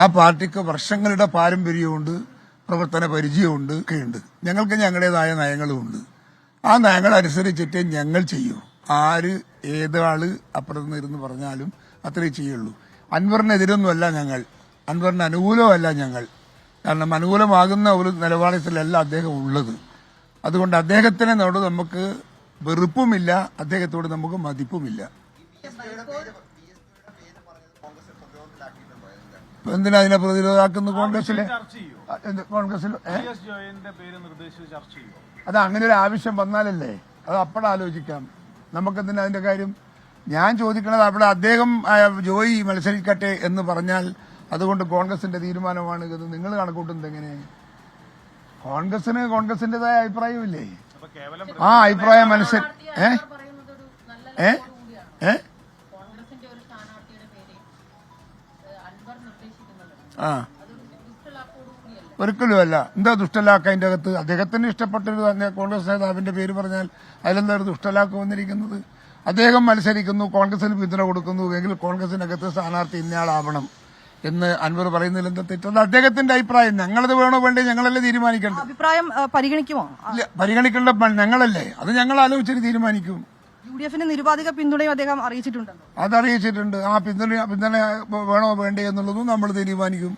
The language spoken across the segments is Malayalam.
ആ പാർട്ടിക്ക് വർഷങ്ങളുടെ പാരമ്പര്യമുണ്ട്, പ്രവർത്തന പരിചയമുണ്ട്, ഒക്കെയുണ്ട്. ഞങ്ങൾക്ക് ഞങ്ങളുടേതായ നയങ്ങളുമുണ്ട്. ആ നയങ്ങൾ അനുസരിച്ചിട്ട് ഞങ്ങൾ ചെയ്യൂ. ആര് ഏതാള് അപ്പുറത്ത് ഇരുന്ന് പറഞ്ഞാലും അത്രേ ചെയ്യുള്ളൂ. അൻവറിനെതിരൊന്നുമല്ല ഞങ്ങൾ, അൻവറിന് അനുകൂലമല്ല ഞങ്ങൾ. കാരണം അനുകൂലമാകുന്ന ഒരു നിലപാടത്തിലല്ല അദ്ദേഹം ഉള്ളത്. അതുകൊണ്ട് അദ്ദേഹത്തിനോട് നമുക്ക് വെറുപ്പുമില്ല, അദ്ദേഹത്തോട് നമുക്ക് മതിപ്പുമില്ല. എന്തിനാ അതിനെ പ്രതിരോധമാക്കുന്ന കോൺഗ്രസിലെ അത് അങ്ങനെ ഒരു ആവശ്യം വന്നാലല്ലേ അത് അപ്പോഴാലോചിക്കാം. നമുക്കെന്തിനാ അതിന്റെ കാര്യം? ഞാൻ ചോദിക്കണത് അവിടെ അദ്ദേഹം ജോയി മത്സരിക്കട്ടെ എന്ന് പറഞ്ഞാൽ അതുകൊണ്ട് കോൺഗ്രസിന്റെ തീരുമാനമാണ് ഇത് നിങ്ങൾ കണക്കൂട്ടുന്നത് എങ്ങനെ? കോൺഗ്രസിന്റേതായ അഭിപ്രായമില്ലേ? ആ അഭിപ്രായം ഒരിക്കലുമല്ല. എന്താ ദുഷ്ടലാക്ക് അതിന്റെ അകത്ത്? അദ്ദേഹത്തിന് ഇഷ്ടപ്പെട്ടൊരു കോൺഗ്രസ് നേതാവിന്റെ പേര് പറഞ്ഞാൽ അതിലെന്താ ഒരു ദുഷ്ടലാക്ക് വന്നിരിക്കുന്നത്? അദ്ദേഹം മത്സരിക്കുന്നു, കോൺഗ്രസിന് പിന്തുണ കൊടുക്കുന്നു എങ്കിൽ കോൺഗ്രസിനകത്ത് സ്ഥാനാർത്ഥി ഇന്നയാളാവണം എന്ന് അൻവർ പറയുന്നതിൽ എന്താ തെറ്റത്? അദ്ദേഹത്തിന്റെ അഭിപ്രായം. ഞങ്ങളത് വേണോ വേണ്ടേ ഞങ്ങളല്ലേ തീരുമാനിക്കേണ്ടത്. അഭിപ്രായം പരിഗണിക്കുമോ? ഇല്ല, പരിഗണിക്കേണ്ട ഞങ്ങളല്ലേ, അത് ഞങ്ങൾ ആലോചിച്ചിട്ട് തീരുമാനിക്കും. യുഡിഎഫിന്റെ നിരുപാധിക പിന്തുണയും അദ്ദേഹം അറിയിച്ചിട്ടുണ്ടല്ലോ. അതറിയിച്ചിട്ടുണ്ട്. ആ പിന്തുണ വേണോ വേണ്ടേ എന്നുള്ളതും നമ്മൾ തീരുമാനിക്കും.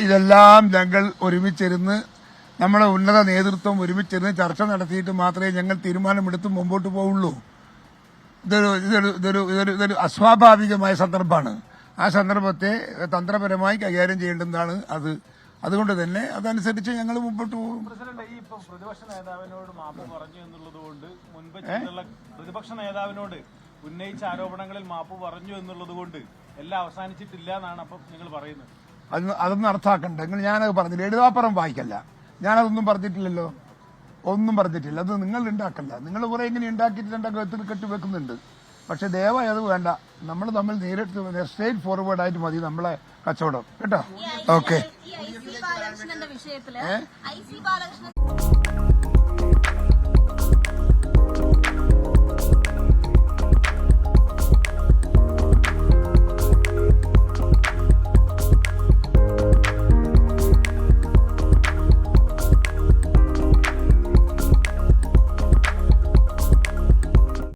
ഇതെല്ലാം ഞങ്ങൾ ഒരുമിച്ചിരുന്ന് നമ്മുടെ ഉന്നത നേതൃത്വം ഒരുമിച്ചിരുന്ന് ചർച്ച നടത്തിയിട്ട് മാത്രമേ ഞങ്ങൾ തീരുമാനമെടുത്ത് മുമ്പോട്ട് പോവുള്ളൂ. ഇതൊരു അസ്വാഭാവികമായ സന്ദർഭമാണ്. ആ സന്ദർഭത്തെ തന്ത്രപരമായി കൈകാര്യം ചെയ്യേണ്ടതാണ് അത്. അതുകൊണ്ട് തന്നെ അതനുസരിച്ച് ഞങ്ങൾ മുമ്പോട്ട് പോകും. പ്രതിപക്ഷ നേതാവിനോട് മാപ്പ് പറഞ്ഞു എന്നുള്ളതുകൊണ്ട് മുൻപ് പ്രതിപക്ഷ നേതാവിനോട് ഉന്നയിച്ച ആരോപണങ്ങളിൽ മാപ്പ് പറഞ്ഞു എന്നുള്ളതുകൊണ്ട് എല്ലാം അവസാനിച്ചിട്ടില്ല എന്നാണ് അപ്പം നിങ്ങൾ പറയുന്നത്. അതൊന്നും അർത്ഥാക്കണ്ട. ഞാനത് പറഞ്ഞില്ല. എഴുതാപ്പുറം വായിക്കല്ല. ഞാനതൊന്നും പറഞ്ഞിട്ടില്ലല്ലോ, ഒന്നും പറഞ്ഞിട്ടില്ല. അത് നിങ്ങൾ ഉണ്ടാക്കല്ല. നിങ്ങൾ കുറെ ഇങ്ങനെ ഉണ്ടാക്കിയിട്ട് കെട്ടി വെക്കുന്നുണ്ട്. പക്ഷെ ദയവായി അത് വേണ്ട. നമ്മൾ തമ്മിൽ നേരിട്ട് സ്ട്രേറ്റ് ഫോർവേഡ് ആയിട്ട് മതി നമ്മളെ കച്ചവടം കേട്ടോ. ഓക്കെ.